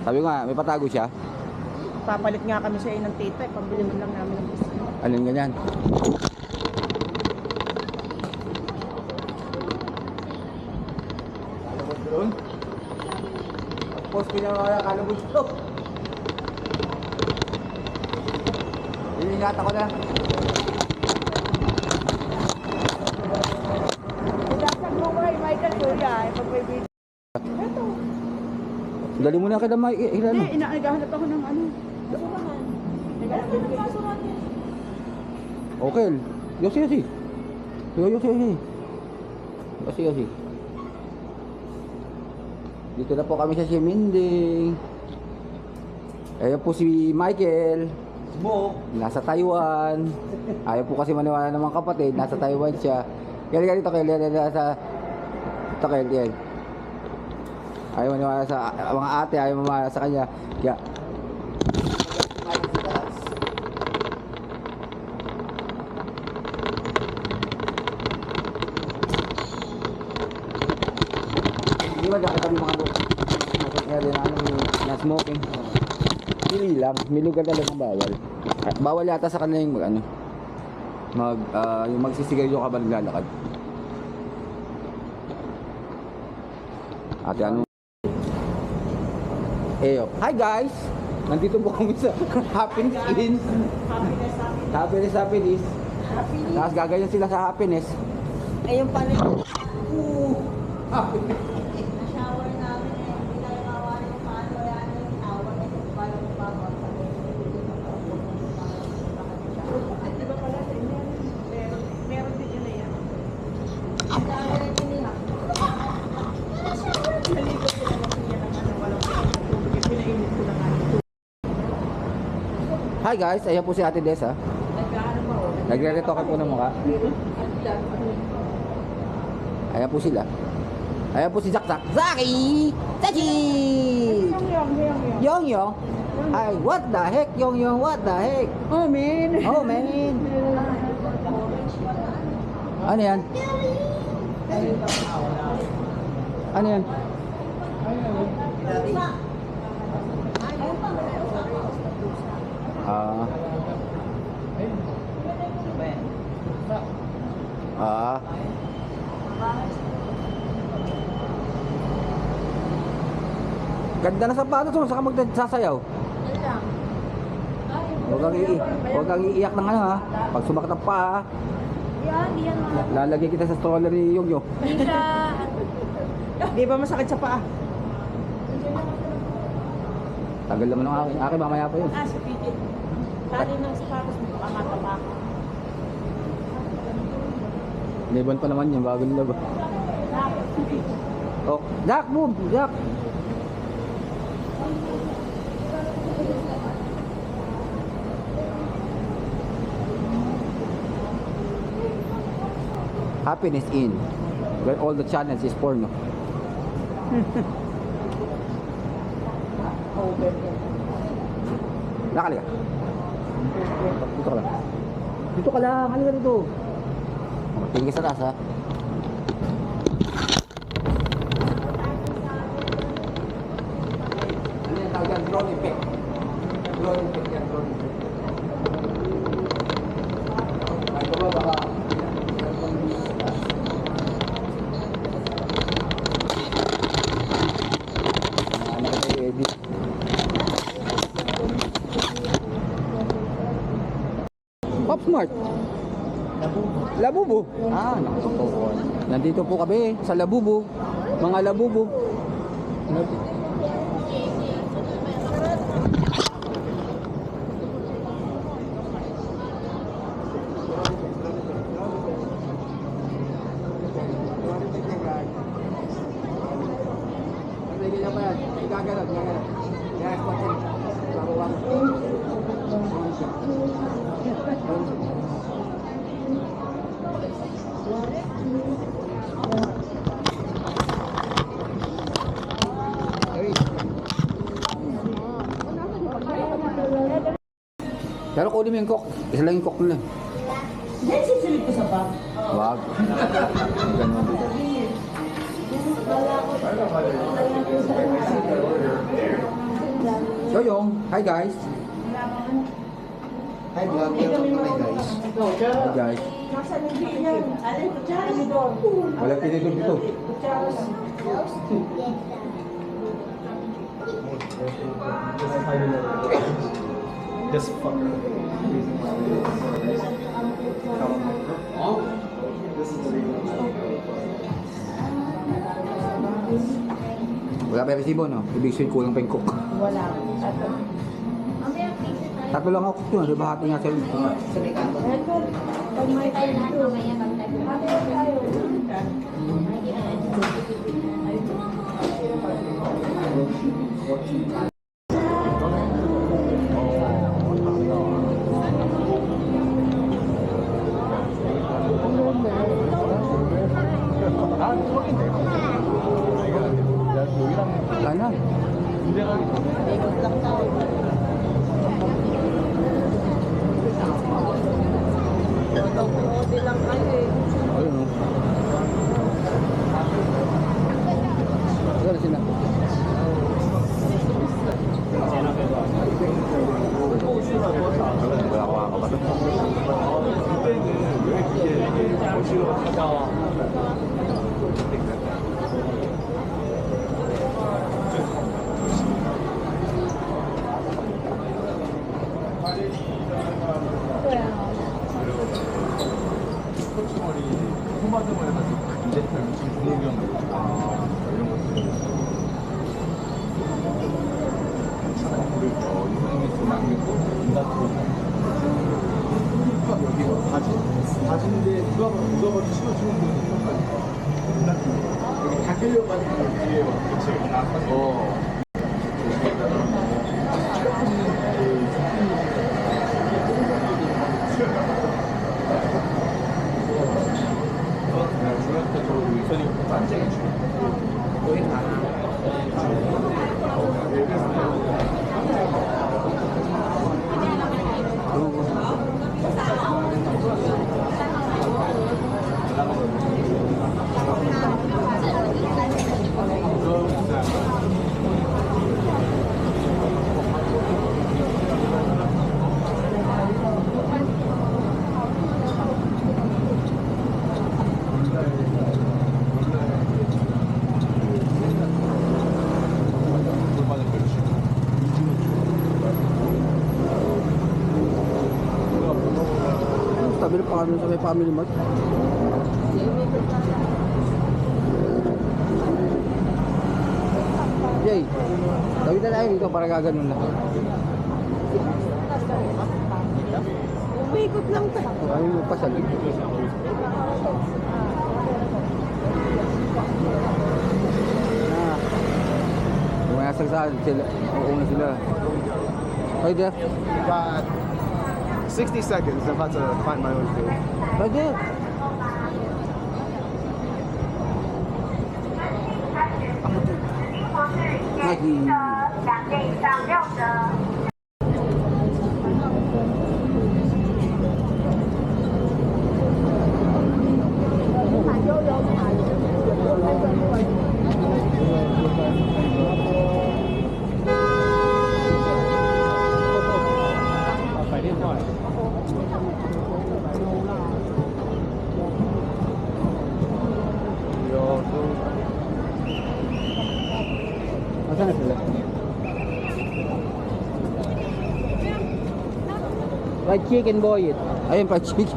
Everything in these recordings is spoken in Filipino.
Sabi nga, may patago siya. Papalit nga kami sa ng tita, pambili mo lang namin ng biscuit. Alin ganyan? Doon? Post ko niya mga kalabos ito. Iningat ako na. Dasag mo kay Michael Kuya, pag may video. Ito. Dali mo na kita maikilala. Hindi, naghahanap ako ng ano. Basurahan. Naghahanap ako ng basurahan. Okay. Yosi. Yosi. Dito na po kami sa Siminding. Ayan po si Michael. Nasa Taiwan. Ayaw po kasi maniwala ng mga kapatid. Nasa Taiwan siya. Kaya dito, Kaya yan. Ayaw maniwala sa mga ate. Ayaw maniwala sa kanya. Kaya di ba kami mga na smoking. Pili lang, may lugar talagang bawal. At bawal yata sa kanila yung yung magsisigarilyo ka ba naglalakad. Ate ano? Hi guys! Nandito po kami sa Happiness Inn. Happiness. Tapos gaganyan sila sa Happiness. Ayun pala. Happiness. Shower namin eh. Hindi tayo mawala yung paano yan. Yung shower na yung pala ng papa. Di ba pala sa inyo? Meron din yun na yan. Naligo sila na siya ng ano. Walang tubig. Pinainit ko lang ano. Hi guys, ayan po si Ate Desa. Nagkaano ba o? Nagre-retoke po ng mukha. Ayan po sila. Ayan po si Zakzak. Zaki! Zachi! Yong. Ay, what the heck? Yong, what the heck? Oh, man. Oh, man. Ano yan? Ano yan? Ganda na sapatos mo, saka magsasayaw. Huwag kang iiyak ng ano ha. Pag sumakit ang paa, Yan mga. lalagay kita sa stroller ni Yongyo. Di siya. Di ba masakit sa paa? Tagal naman ng akin, mamaya pa yun. Sa pigil. Tali ng sapatos mo, baka matapa. Leban pa naman yun, bago nila ba? Oh, Jack, boom! Jack! Happiness Inn, where all the channels is porno. Nakali ka. Dito ka lang. Dito ka lang. Halika dito. Tingin ka sa taas ha. Ano yung tawag yan? Drone effect. Drone effect yan. Drone effect. Ay, ito ba baka edit. Pop Smart. Labubo. Naku po. Nandito po kami sa Labubo. Mga Labubo. Pero kunin mo yung coke. Isa lang yung coke nila. Yan, sisilip ko sa bag. Wag. Ganun. Yoyong, hi guys. Hi vlog, welcome to my guys. Hi guys. Nasa hindi yan. Alin, kutsara ni Don. Wala tinitog dito. Kutsara. Just fuck. Wala pa yung resibo, no? Ibig sabihin kulang pa yung cook. Wala. Tatlo lang ako cook yun. Diba hati nga sa ulit? Eto, pag may time to. Hati tayo. Wala na. Ikot lang tayo. Ode lang kayo eh. Ayun, no? Wala sila. Wala ko kakapato. 바지인데 누가 봐도 치워주는 거야. 여기 닦으려고 하는 거 뒤에 그치. Tabi pa kami sa may family mart. Jay, tawid na tayo dito para gaganon lang. Umikot lang tayo. Kami magpasal. Bumayasag sila. Uuna sila. Hi there. Got 60 seconds. I'm about to find my own food. Right there. Lagi. 奖励上6折。Nasaan na sila? Fried chicken boy it. Ayun, fried chicken.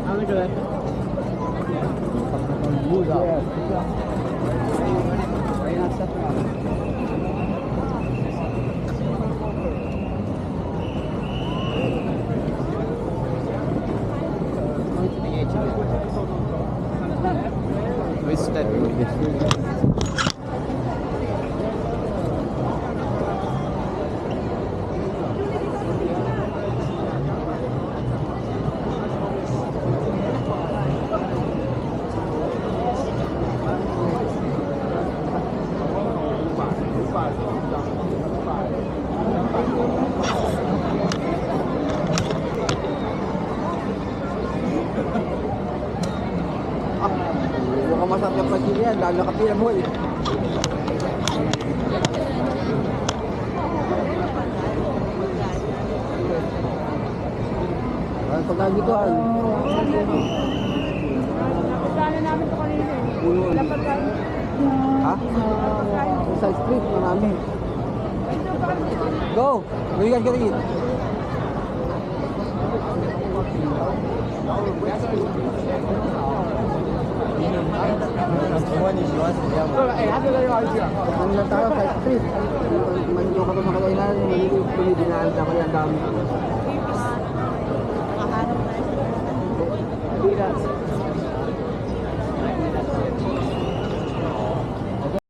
Ano ka lang? Ayun, nasa yan, dahil nakapila mo eh. Ang pagkagituan. Napagkano namin ito kanina eh. Wala pagkano. Ha? Sa street, marami. Go! Balikan ka rin. Ano lang tayo sa street? Manito ka pa makakainan, manito pinidinaan na kaya ang dami. Nakahanap na siya. Hindi na.